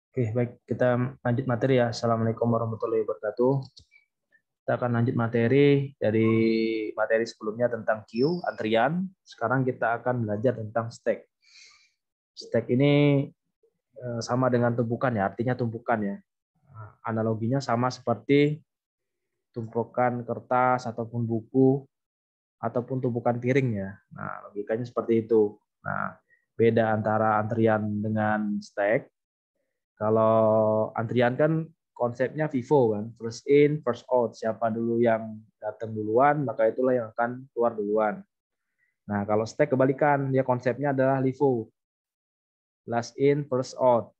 Oke, baik. Kita lanjut materi ya. Assalamualaikum warahmatullahi wabarakatuh. Kita akan lanjut materi dari materi sebelumnya tentang queue, antrian. Sekarang kita akan belajar tentang stack. Stack ini sama dengan tumpukan ya, artinya tumpukan ya. Analoginya sama seperti tumpukan kertas ataupun buku ataupun tumpukan piring ya. Nah, logikanya seperti itu. Nah, beda antara antrian dengan stack. Kalau antrian kan konsepnya FIFO kan, first in, first out. Siapa dulu yang datang duluan, maka itulah yang akan keluar duluan. Nah, kalau stack kebalikan, dia konsepnya adalah LIFO, last in, first out.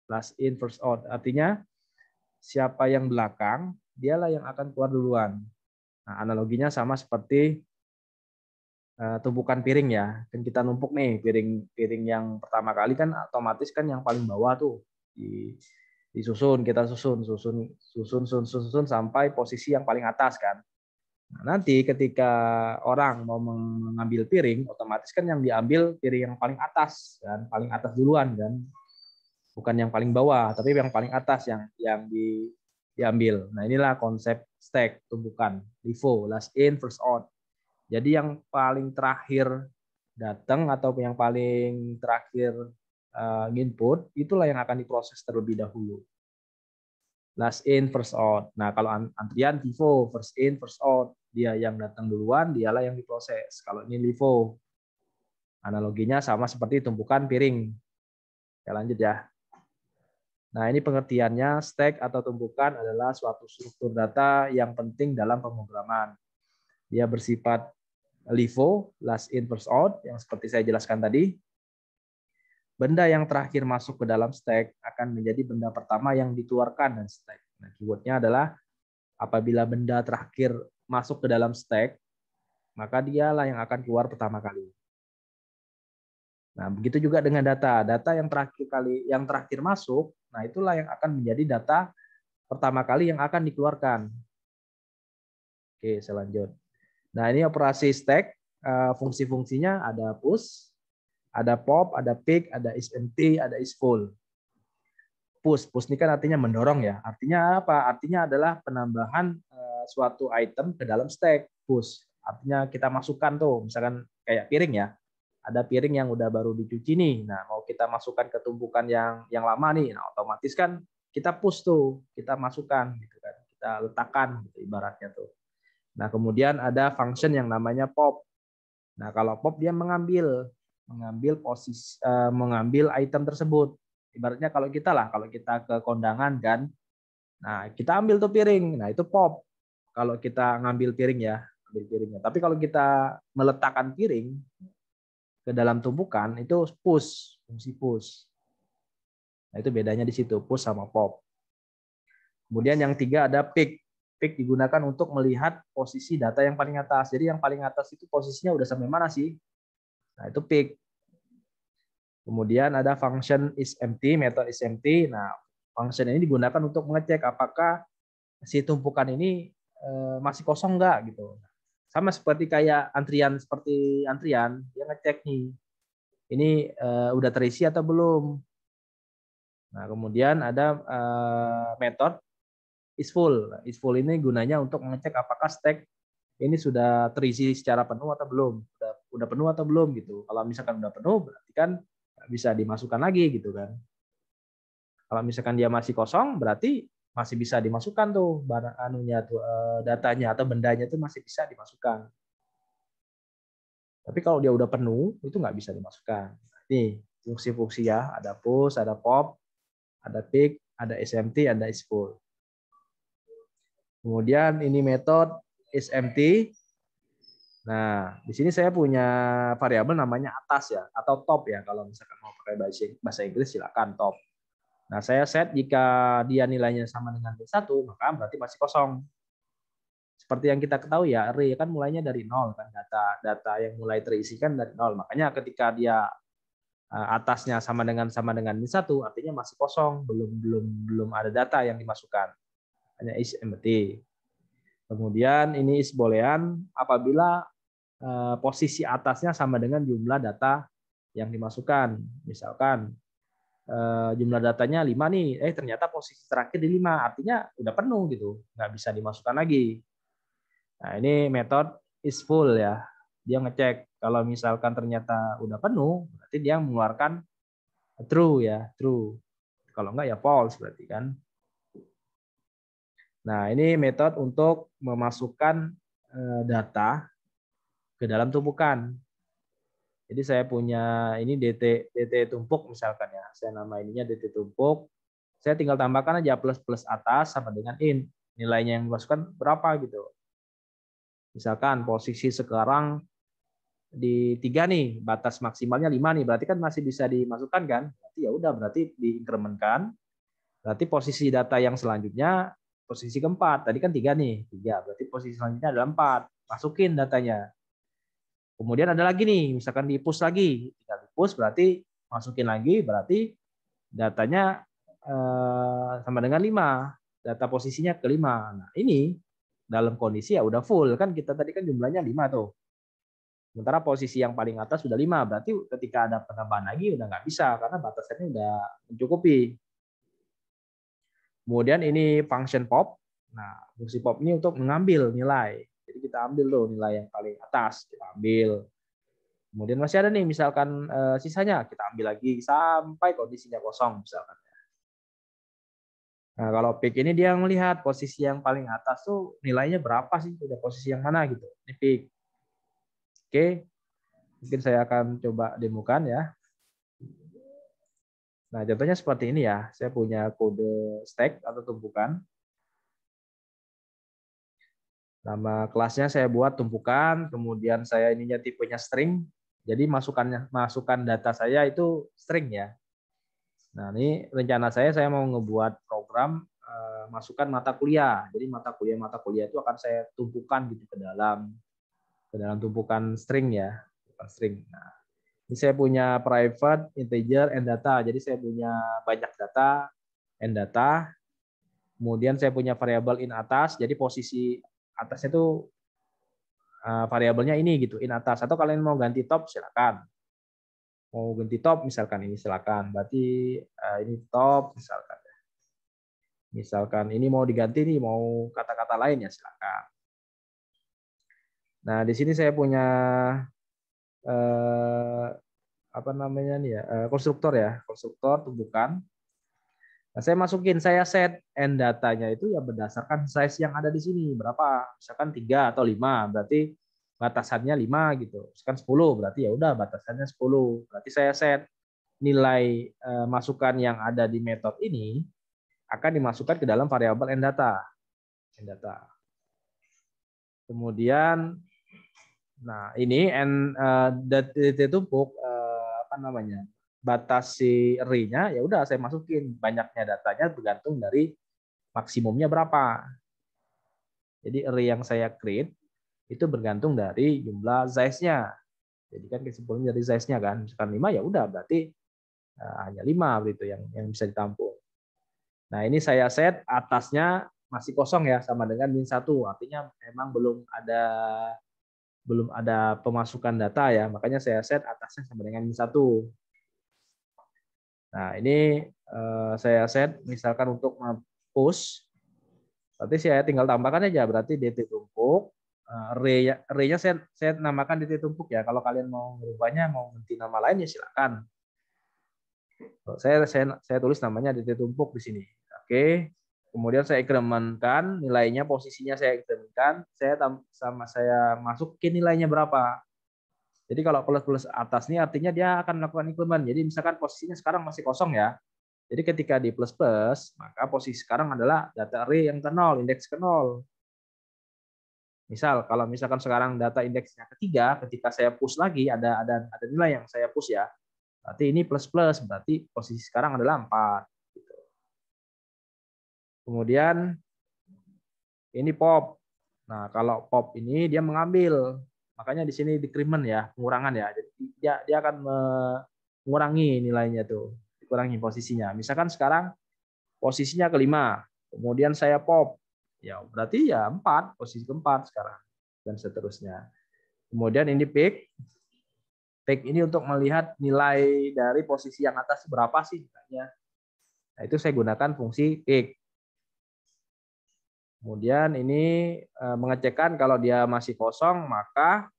Last in, first out. Artinya siapa yang belakang, dialah yang akan keluar duluan. Nah, analoginya sama seperti tumpukan piring ya. Kan kita numpuk nih piring yang pertama kali kan otomatis kan yang paling bawah tuh disusun, kita susun sampai posisi yang paling atas kan. Nah, nanti ketika orang mau mengambil piring, otomatis kan yang diambil piring yang paling atas kan, paling atas duluan kan, bukan yang paling bawah, tapi yang paling atas yang diambil. Nah, inilah konsep stack tumpukan, LIFO, last in first out. Jadi yang paling terakhir datang atau yang paling terakhir input itulah yang akan diproses terlebih dahulu. Last in first out. Nah, kalau antrian FIFO, first in first out, dia yang datang duluan dialah yang diproses. Kalau ini LIFO, analoginya sama seperti tumpukan piring. Ya, lanjut ya. Nah, ini pengertiannya, stack atau tumpukan adalah suatu struktur data yang penting dalam pemrograman. Dia bersifat LIFO, last in first out, yang seperti saya jelaskan tadi. Benda yang terakhir masuk ke dalam stack akan menjadi benda pertama yang dikeluarkan dan stack. Nah, keywordnya adalah apabila benda terakhir masuk ke dalam stack, maka dialah yang akan keluar pertama kali. Nah, begitu juga dengan data. Data yang terakhir masuk, nah itulah yang akan menjadi data pertama kali yang akan dikeluarkan. Oke, selanjut. Nah, ini operasi stack, fungsi-fungsinya ada push, ada pop, ada pick, ada is empty, ada is full. Push ini kan artinya mendorong ya. Artinya apa? Artinya adalah penambahan suatu item ke dalam stack. Push. Artinya kita masukkan tuh, misalkan kayak piring ya. Ada piring yang udah baru dicuci nih. Nah, mau kita masukkan ke tumpukan yang lama nih. Nah, otomatis kan kita push tuh, kita masukkan gitu kan. Kita letakkan gitu ibaratnya tuh. Nah, kemudian ada function yang namanya pop. Nah, kalau pop dia mengambil item tersebut. Ibaratnya kalau kita ke kondangan kan, nah kita ambil tuh piring, nah itu pop. Kalau kita ngambil piring ya, ambil piringnya. Tapi kalau kita meletakkan piring ke dalam tumpukan itu push, fungsi push. Nah itu bedanya di situ, push sama pop. Kemudian yang tiga ada pick. Pick digunakan untuk melihat posisi data yang paling atas. Jadi yang paling atas itu posisinya udah sampai mana sih? Nah itu pick. Kemudian ada function is empty, method is empty. Nah, function ini digunakan untuk mengecek apakah si tumpukan ini masih kosong enggak gitu. Sama seperti antrian, dia ngecek nih. Ini udah terisi atau belum. Nah, kemudian ada method is full. Is full ini gunanya untuk mengecek apakah stack ini sudah terisi secara penuh atau belum. Udah penuh atau belum gitu. Kalau misalkan udah penuh berarti kan bisa dimasukkan lagi gitu kan. Kalau misalkan dia masih kosong, berarti masih bisa dimasukkan tuh barang anunya tuh datanya atau bendanya tuh masih bisa dimasukkan. Tapi kalau dia udah penuh, itu nggak bisa dimasukkan. Nih fungsi-fungsi ya, ada push, ada pop, ada pick, ada SMT, ada is full. Kemudian ini metode SMT. Nah, di sini saya punya variabel namanya atas ya, atau top ya. Kalau misalkan mau pakai bahasa Inggris silakan top. Nah, saya set jika dia nilainya sama dengan D1, maka berarti masih kosong. Seperti yang kita ketahui ya, array kan mulainya dari nol kan, data yang mulai terisi kan dari nol. Makanya ketika dia atasnya sama dengan D1, artinya masih kosong, belum ada data yang dimasukkan. Hanya is empty. Kemudian ini is boolean apabila posisi atasnya sama dengan jumlah data yang dimasukkan. Misalkan jumlah datanya 5 nih, ternyata posisi terakhir di 5, artinya udah penuh gitu, nggak bisa dimasukkan lagi. Nah, ini metode is full ya. Dia ngecek kalau misalkan ternyata udah penuh, berarti dia mengeluarkan true ya, true. Kalau enggak ya false berarti kan. Nah, ini metode untuk memasukkan data ke dalam tumpukan. Jadi saya punya ini DT tumpuk misalkan ya. Saya nama ininya DT tumpuk. Saya tinggal tambahkan aja plus atas sama dengan in. Nilainya yang dimasukkan berapa gitu. Misalkan posisi sekarang di 3 nih, batas maksimalnya 5 nih, berarti kan masih bisa dimasukkan kan? Berarti ya udah, berarti diinkremenkan. Berarti posisi data yang selanjutnya posisi keempat. Tadi kan 3 nih, 3. Berarti posisi selanjutnya adalah 4. Masukin datanya. Kemudian ada lagi nih, misalkan di push lagi. Tinggal di push berarti masukin lagi, berarti datanya sama dengan 5. Data posisinya ke 5. Nah, ini dalam kondisi ya udah full kan, kita tadi kan jumlahnya 5 tuh. Sementara posisi yang paling atas sudah 5, berarti ketika ada penambahan lagi udah nggak bisa karena batasannya udah mencukupi. Kemudian ini function pop. Nah, fungsi pop ini untuk mengambil nilai. Jadi kita ambil tuh nilai yang paling atas, kita ambil. Kemudian masih ada nih misalkan sisanya, kita ambil lagi sampai kondisinya kosong misalkan. Nah, kalau pick ini dia melihat posisi yang paling atas tuh nilainya berapa sih, udah posisi yang mana gitu. Ini pick. Oke. Mungkin saya akan coba demokan ya. Nah, contohnya seperti ini ya. Saya punya kode stack atau tumpukan. Nama kelasnya saya buat tumpukan, kemudian saya ininya tipenya string. Jadi masukkan data saya itu string ya. Nah, ini rencana saya mau ngebuat program masukkan mata kuliah. Jadi mata kuliah itu akan saya tumpukan gitu ke dalam tumpukan string ya, bukan string. Nah, ini saya punya private, integer, and data. Jadi saya punya banyak data, and data. Kemudian saya punya variabel in atas. Jadi posisi atasnya itu variabelnya ini gitu, in atas. Atau kalian mau ganti top, silakan. Mau ganti top, misalkan ini silakan. Berarti ini top, misalkan. Misalkan ini mau diganti nih, mau kata-kata lain ya silakan. Nah, di sini saya punya apa namanya nih ya, konstruktor ya, konstruktor tumpukan. Nah, saya set end datanya itu ya berdasarkan size yang ada di sini berapa, misalkan 3 atau 5, berarti batasannya 5 gitu. Misalkan 10 berarti ya udah batasannya 10. Berarti saya set nilai masukan yang ada di metode ini akan dimasukkan ke dalam variabel end data. End data. Kemudian nah, ini DT tumpuk apa namanya? Batas si array-nya ya udah saya masukin, banyaknya datanya bergantung dari maksimumnya berapa. Jadi array yang saya create itu bergantung dari jumlah size-nya. Jadi kan kesimpulannya dari size-nya kan, misalkan 5 ya udah berarti hanya 5 begitu yang bisa ditampung. Nah, ini saya set atasnya masih kosong ya, sama dengan -1. Artinya memang belum ada pemasukan data ya, makanya saya set atasnya sama dengan -1. Nah, ini saya set misalkan untuk push, berarti saya tinggal tambahkan aja, berarti DT tumpuk, array-nya saya namakan DT tumpuk ya, kalau kalian mau merubahnya, mau ganti nama lain ya silakan. Saya tulis namanya DT tumpuk di sini. Oke. Kemudian saya inkrementkan nilainya, posisinya saya inkrementkan, saya masukin nilainya berapa. Jadi kalau plus atas ini artinya dia akan melakukan inkremen. Jadi misalkan posisinya sekarang masih kosong ya. Jadi ketika di plus, maka posisi sekarang adalah data array yang ke 0, indeks ke 0. Misal kalau misalkan sekarang data indeksnya ketiga, ketika saya push lagi ada nilai yang saya push ya. Berarti ini plus, berarti posisi sekarang adalah 4. Kemudian ini pop. Nah, kalau pop ini dia mengambil, makanya di sini decrement ya, pengurangan ya. Jadi dia akan mengurangi nilainya tuh, dikurangi posisinya. Misalkan sekarang posisinya ke-5, kemudian saya pop, ya berarti ya 4, posisi ke-4 sekarang dan seterusnya. Kemudian ini pick. Take ini untuk melihat nilai dari posisi yang atas berapa sih nilainya. Nah, itu saya gunakan fungsi pick. Kemudian ini mengecekkan kalau dia masih kosong, maka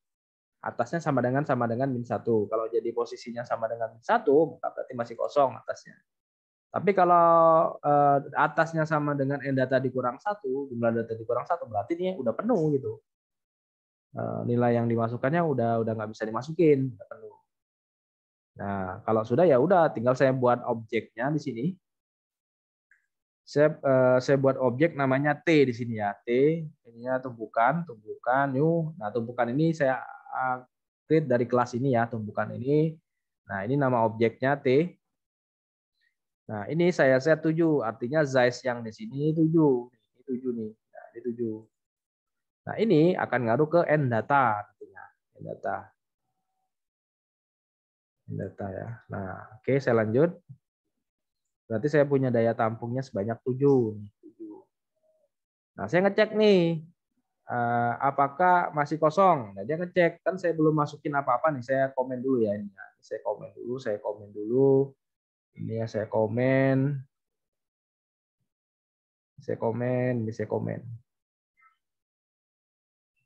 atasnya sama dengan -1. Kalau jadi posisinya sama dengan -1, maka berarti masih kosong atasnya. Tapi kalau atasnya sama dengan n data dikurang 1, jumlah data dikurang 1, berarti ini udah penuh gitu. Nilai yang dimasukkannya udah nggak bisa dimasukin, udah penuh. Nah, kalau sudah ya udah, tinggal saya buat objeknya di sini. Saya buat objek namanya T di sini ya. T, ininya tumpukan, new. Nah, tumpukan ini saya create dari kelas ini ya, tumpukan ini. Nah, ini nama objeknya T. Nah, ini saya set 7, artinya size yang di sini 7. Ini 7 nih. Nah, ini 7. Nah, ini akan ngaruh ke n data artinya. N data ya. Nah, oke, saya lanjut. Berarti saya punya daya tampungnya sebanyak 7. Nah, saya ngecek nih, apakah masih kosong. Nah, dia ngecek, kan saya belum masukin apa-apa nih, saya komen dulu ya. Ini. Saya komen dulu. Ini ya saya komen. Ini saya komen.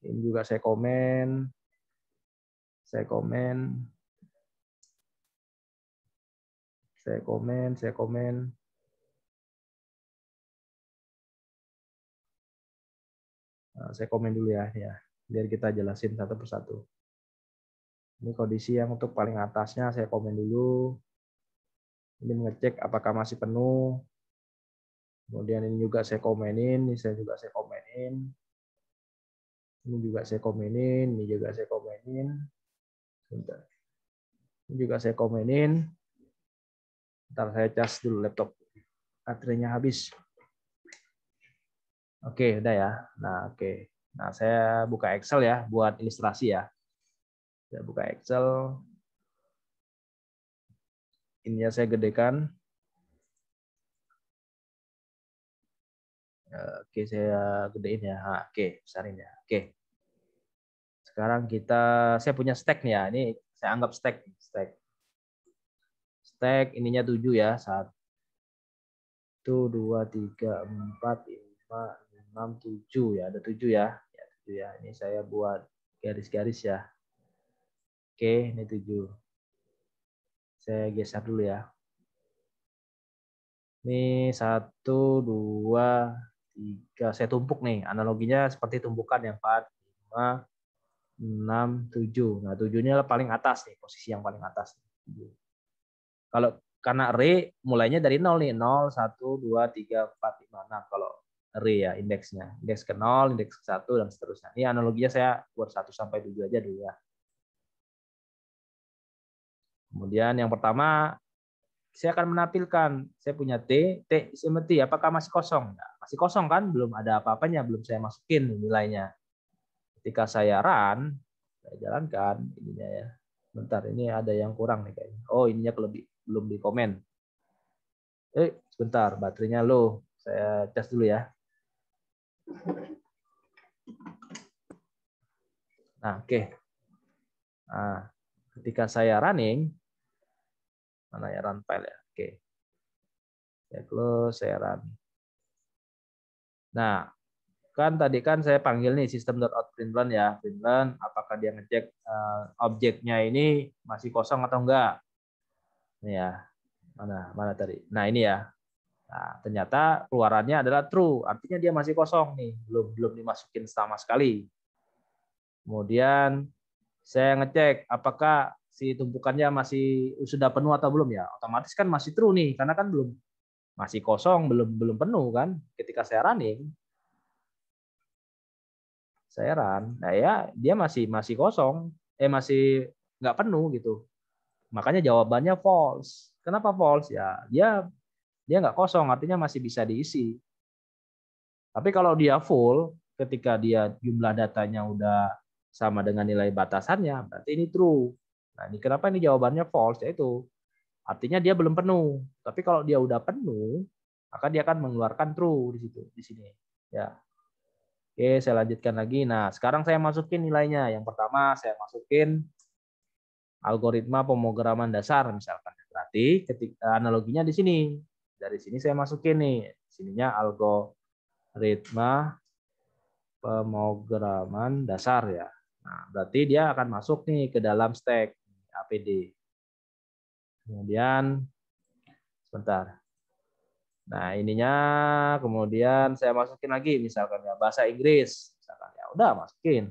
Ini juga saya komen. Saya komen. Nah, saya komen dulu ya, biar kita jelasin satu persatu. Ini kondisi yang untuk paling atasnya saya komen dulu. Ini mengecek apakah masih penuh. Kemudian ini juga saya komenin, ini juga saya komenin. Ini juga saya komenin. Bentar. Ini juga saya komenin. Ntar saya cas dulu laptop. Baterainya habis. Oke, udah ya. Nah, oke. Nah, saya buka Excel ya buat ilustrasi ya. Saya buka Excel. Ininya saya gedekan. Oke, saya gedein ya. Nah, oke, besarin ya. Oke. Sekarang saya punya stack nih ya. Ini saya anggap stack. Stack ininya 7 ya. 1, 2, 3, 4, 5, 6, 7 ya. Ada 7 ya. Ya, 7 ya. Ini saya buat garis-garis ya. Oke, ini 7. Saya geser dulu ya. Ini 1, 2, 3. Saya tumpuk nih. Analoginya seperti tumpukan yang 4, 5, 6, 7. Nah, 7-nya paling atas nih, posisi yang paling atas. Kalau karena array mulainya dari 0 nih, 0, 1, 2, 3, 4, 5, 6. Kalau array ya indeksnya. Indeks ke 0, indeks ke 1, dan seterusnya. Ini analoginya saya buat 1 sampai 7 aja dulu ya. Kemudian yang pertama, saya akan menampilkan, saya punya T is empty, apakah masih kosong? Nah, masih kosong kan, belum ada apa-apanya, belum saya masukin nilainya. Ketika saya run, saya jalankan, ininya ya. Bentar, ini ada yang kurang nih kayaknya. Oh, ininya belum di komen. Sebentar, baterainya low. Saya cas dulu ya. Nah, oke. Nah, ketika saya running, mana ya run file ya? Oke. Saya close, saya run. Nah, kan tadi kan saya panggil nih system.out.println ya. Println, apakah dia ngecek objeknya ini masih kosong atau enggak? Ini ya. Mana tadi? Nah, ini ya. Nah, ternyata keluarannya adalah true, artinya dia masih kosong nih, belum dimasukin sama sekali. Kemudian saya ngecek apakah si tumpukannya masih sudah penuh atau belum ya. Otomatis kan masih true nih, karena kan masih kosong, belum penuh kan. Ketika saya running, nah ya dia masih kosong, masih nggak penuh gitu. Makanya jawabannya false. Kenapa false? Ya dia nggak kosong, artinya masih bisa diisi. Tapi kalau dia full, ketika dia jumlah datanya udah sama dengan nilai batasannya, berarti ini true. Nah, ini kenapa ini jawabannya false? Yaitu artinya dia belum penuh. Tapi kalau dia udah penuh, maka dia akan mengeluarkan true di sini. Ya. Oke, saya lanjutkan lagi. Nah, sekarang saya masukin nilainya. Yang pertama saya masukin algoritma pemrograman dasar misalkan. Berarti ketika analoginya di sini. Dari sini saya masukin nih. Sininya algoritma pemrograman dasar ya. Nah, berarti dia akan masuk nih ke dalam stack APD. Kemudian sebentar. Nah, ininya kemudian saya masukin lagi misalkan ya bahasa Inggris. Misalkan ya udah masukin.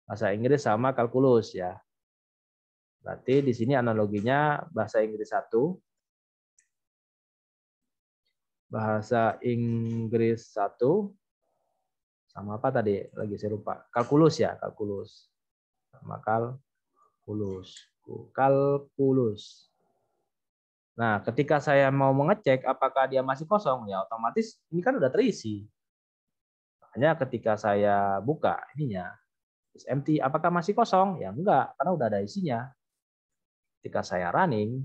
Bahasa Inggris sama kalkulus ya. Berarti di sini analoginya bahasa Inggris 1. Bahasa Inggris 1 sama apa tadi? Lagi saya lupa. Kalkulus ya, kalkulus. Sama kalkulus. Kalkulus. Nah, ketika saya mau mengecek apakah dia masih kosong, ya otomatis ini kan udah terisi. Makanya ketika saya buka ininya, is empty, apakah masih kosong? Ya enggak, karena udah ada isinya. Ketika saya running,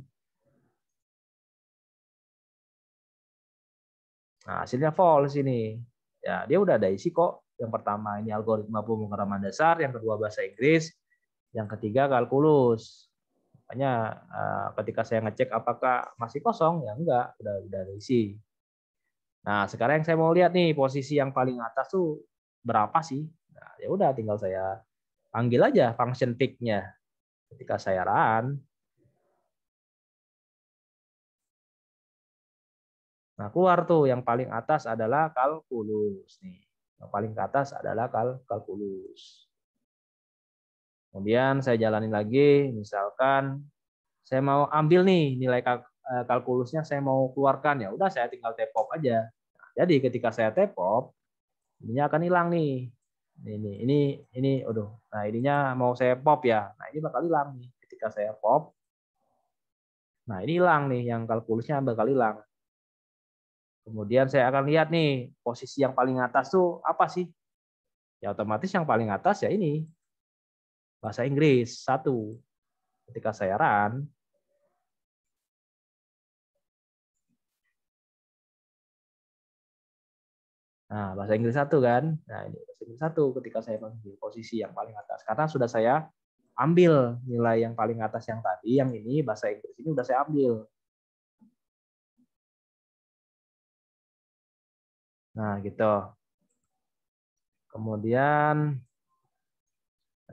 nah hasilnya false ini. Ya, dia udah ada isi kok. Yang pertama ini algoritma pemrograman dasar, yang kedua bahasa Inggris, yang ketiga kalkulus. Makanya ketika saya ngecek apakah masih kosong, ya enggak, udah ada isi. Nah, sekarang yang saya mau lihat nih posisi yang paling atas tuh berapa sih? Nah, ya udah tinggal saya panggil aja function pick-nya. Ketika saya run, nah keluar tuh yang paling atas adalah kalkulus nih. Yang paling ke atas adalah kalkulus. Kemudian saya jalanin lagi, misalkan saya mau ambil nih nilai kalkulusnya, saya mau keluarkan, ya udah saya tinggal tap-pop aja. Nah, jadi ketika saya tap-pop, ininya akan hilang nih. Ini, aduh. Nah ininya mau saya pop ya. Nah ini bakal hilang nih ketika saya pop. Nah ini hilang nih, yang kalkulusnya bakal hilang. Kemudian saya akan lihat nih posisi yang paling atas tuh apa sih? Ya otomatis yang paling atas ya ini bahasa Inggris 1. Ketika saya run, nah bahasa Inggris 1 kan. Nah ini bahasa Inggris 1 ketika saya panggil posisi yang paling atas. Karena sudah saya ambil nilai yang paling atas yang tadi, yang ini bahasa Inggris ini udah saya ambil. Nah gitu. Kemudian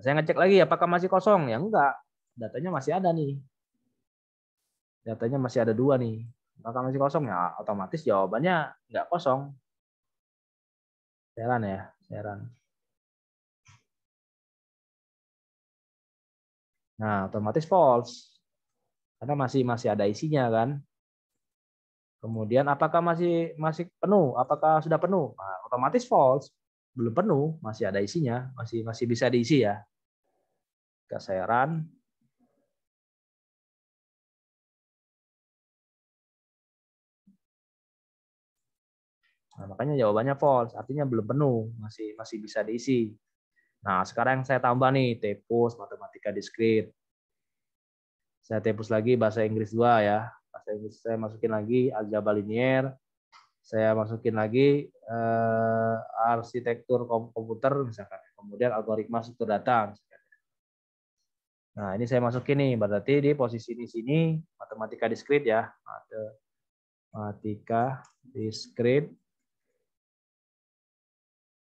saya ngecek lagi apakah masih kosong. Ya enggak. Datanya masih ada nih. Datanya masih ada 2 nih. Apakah masih kosong? Ya otomatis jawabannya enggak kosong. Saya run ya. Saya run. Nah, otomatis false. Karena masih ada isinya kan. Kemudian apakah masih penuh? Apakah sudah penuh? Nah, otomatis false. Belum penuh, masih ada isinya, masih bisa diisi ya. Jika saya run, nah, makanya jawabannya false, artinya belum penuh, masih bisa diisi. Nah, sekarang saya tambah nih, tepus, matematika diskrit. Saya tepus lagi bahasa Inggris 2 ya. Bahasa Inggris saya masukin lagi aljabar linier. Saya masukin lagi arsitektur komputer misalkan. Kemudian algoritma struktur data. Nah, ini saya masukin nih, berarti di posisi di sini matematika diskrit ya. Matematika diskrit.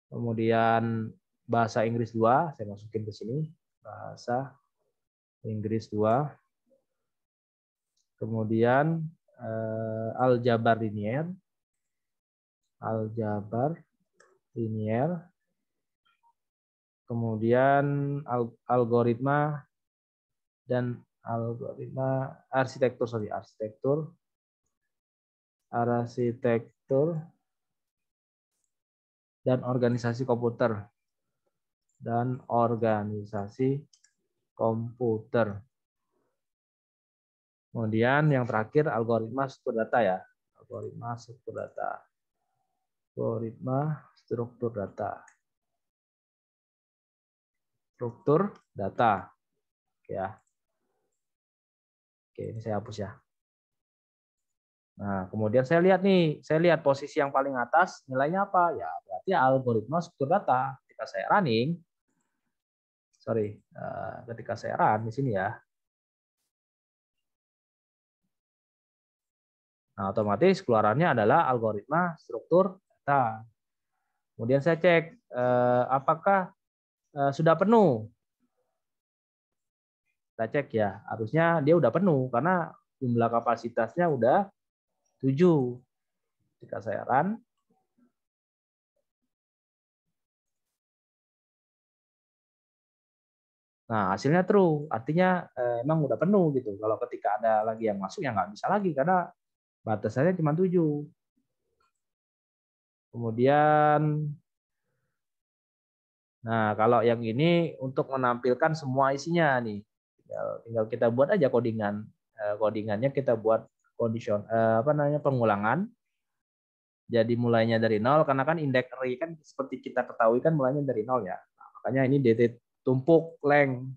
Kemudian bahasa Inggris 2, saya masukin ke sini. Bahasa Inggris 2. Kemudian aljabar linier. Aljabar linier. Kemudian algoritma dan algoritma arsitektur dan organisasi komputer Kemudian yang terakhir algoritma struktur data ya. Algoritma struktur data. Ya. Oke, ini saya hapus ya. Nah, kemudian saya lihat posisi yang paling atas nilainya apa? Ya, berarti algoritma struktur data. Ketika saya running, ketika saya run di sini ya. Nah, otomatis keluarannya adalah algoritma struktur data. Kemudian saya cek apakah sudah penuh. Kita cek ya, harusnya dia udah penuh karena jumlah kapasitasnya udah 7. Ketika saya run, nah hasilnya true, artinya emang udah penuh gitu. Kalau ketika ada lagi yang masuk ya nggak bisa lagi karena batasannya cuma 7. Kemudian, nah kalau yang ini untuk menampilkan semua isinya nih, tinggal kita buat aja codingan. Codingannya kita buat condition pengulangan. Jadi mulainya dari 0 karena kan index array kan seperti kita ketahui kan mulainya dari 0 ya. Nah, makanya ini dt tumpuk length.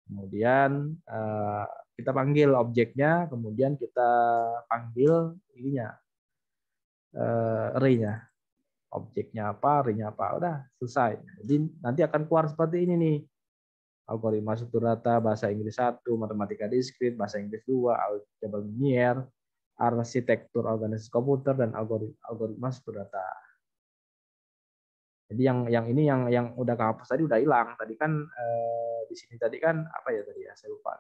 Kemudian kita panggil objeknya, kemudian kita panggil ininya array-nya. Objeknya apa, array-nya apa, udah selesai. Jadi nanti akan keluar seperti ini nih. Algoritma struktur data, bahasa Inggris 1, matematika diskrit, bahasa Inggris 2, algebra linier, arsitektur organisasi komputer, dan algoritma struktur data. Jadi yang ini yang udah kehapus tadi udah hilang. Tadi kan di sini tadi kan apa ya tadi ya, saya lupa.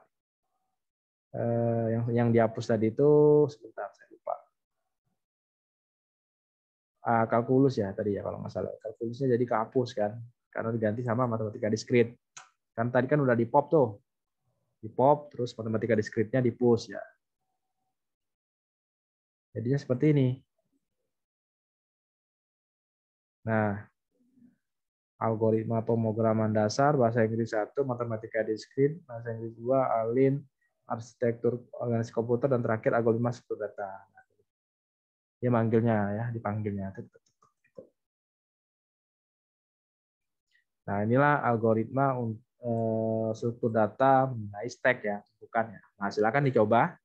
Yang dihapus tadi itu sebentar saya lupa. Kalkulus ya tadi ya kalau nggak salah. Kalkulusnya jadi kehapus kan karena diganti sama matematika diskrit. Kan tadi kan udah di pop tuh. Di pop terus matematika diskritnya di push ya. Jadinya seperti ini. Nah, algoritma pemrograman dasar, bahasa Inggris 1, matematika diskrit, bahasa Inggris 2, ALIN, arsitektur organisasi komputer, dan terakhir algoritma struktur data. Dia manggilnya ya, dipanggilnya. Nah, inilah algoritma struktur data mengenai stack ya, bukan ya. Nah, silakan dicoba.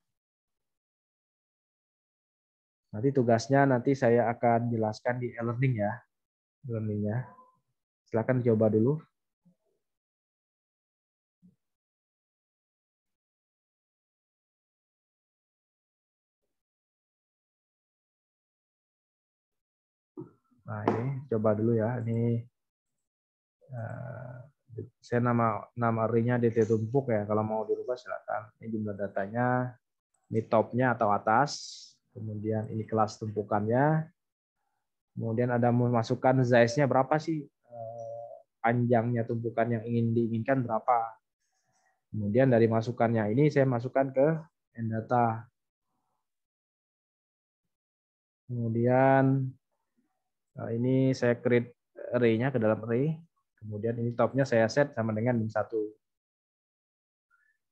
Nanti tugasnya nanti saya akan jelaskan di e-learning ya. E-learningnya. Silakan dicoba dulu. Nah, ini coba dulu ya. Ini saya nama array-nya dt tumpuk ya. Kalau mau dirubah silakan. Ini jumlah datanya, ini top-nya atau atas. Kemudian ini kelas tumpukannya. Kemudian ada memasukkan size-nya berapa sih? Panjangnya tumpukan yang ingin diinginkan berapa. Kemudian dari masukannya ini saya masukkan ke Ndata. Kemudian ini saya create array-nya ke dalam array. Kemudian ini top-nya saya set sama dengan min 1.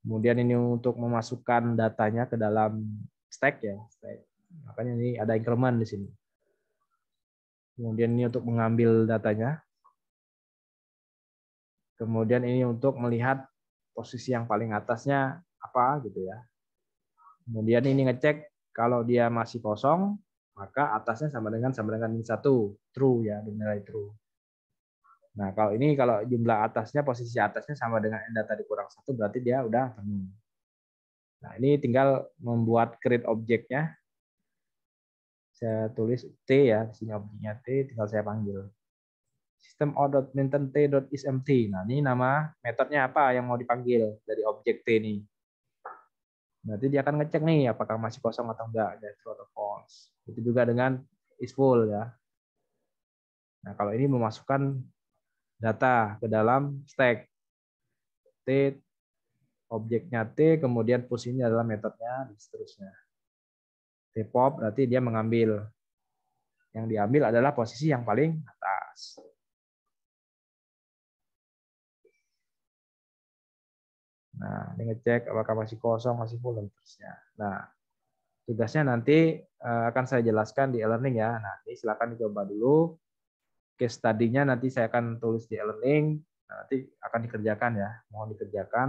Kemudian ini untuk memasukkan datanya ke dalam stack ya. Stack. Makanya ini ada increment di sini. Kemudian ini untuk mengambil datanya. Kemudian ini untuk melihat posisi yang paling atasnya apa gitu ya. Kemudian ini ngecek kalau dia masih kosong, maka atasnya sama dengan min 1, true ya, nilai true. Nah, kalau jumlah atasnya, posisi atasnya sama dengan data dikurang 1, berarti dia udah penuh. Nah, ini tinggal membuat create objeknya. Saya tulis T ya, di sini objeknya T, tinggal saya panggil. System out.maintain t.isempty. Nah, ini nama metodenya apa yang mau dipanggil dari objek T ini. Berarti dia akan ngecek nih apakah masih kosong atau enggak, ada true atau false. Itu juga dengan is full ya. Nah, kalau ini memasukkan data ke dalam stack. T objeknya T, kemudian push ini adalah metodnya, dan seterusnya. T-pop berarti dia mengambil. Yang diambil adalah posisi yang paling atas. Nah, ini ngecek apakah masih kosong, masih full, dan seterusnya. Nah, tugasnya nanti akan saya jelaskan di e-learning ya. Nah, ini silakan dicoba dulu. Case study-nya nanti saya akan tulis di e-learning. Nanti akan dikerjakan ya. Mohon dikerjakan.